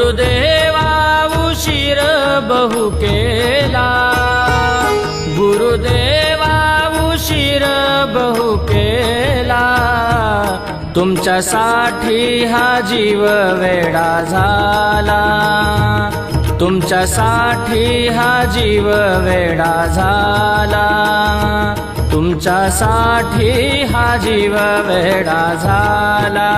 गुरुदेवा उशीर बहु केला, गुरुदेवा उशीर बहु केला, तुमच्यासाठी हा जीव वेडा झाला, तुमच्यासाठी हा जीव वेडा झाला, तुमच्यासाठी हा जीव वेडा झाला।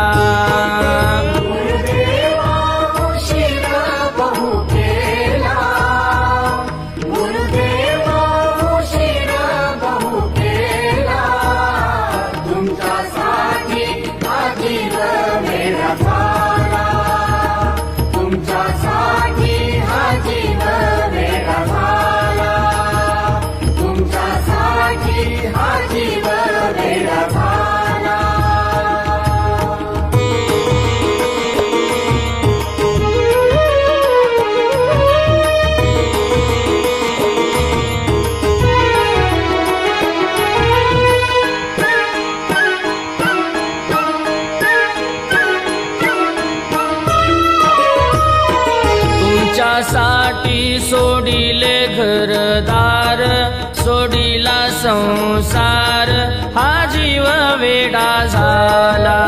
तुमच्यासाठी सोडिले घरदार, सोडिला संसार, हा जीव वेडा झाला।